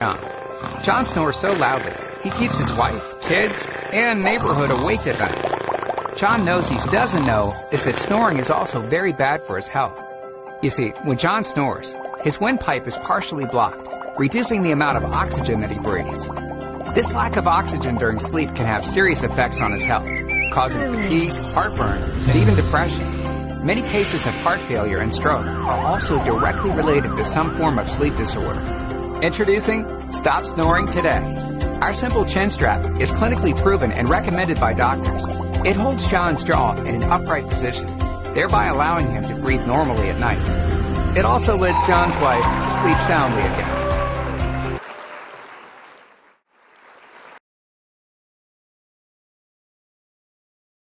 John. John snores so loudly, he keeps his wife, kids, and neighborhood awake at night. John knows he doesn't know is that snoring is also very bad for his health. You see, when John snores, his windpipe is partially blocked, reducing the amount of oxygen that he breathes. This lack of oxygen during sleep can have serious effects on his health, causing fatigue, heartburn, and even depression. Many cases of heart failure and stroke are also directly related to some form of sleep disorder. Introducing Stop Snoring Today. Our simple chin strap is clinically proven and recommended by doctors. It holds John's jaw in an upright position, thereby allowing him to breathe normally at night. It also lets John's wife sleep soundly again.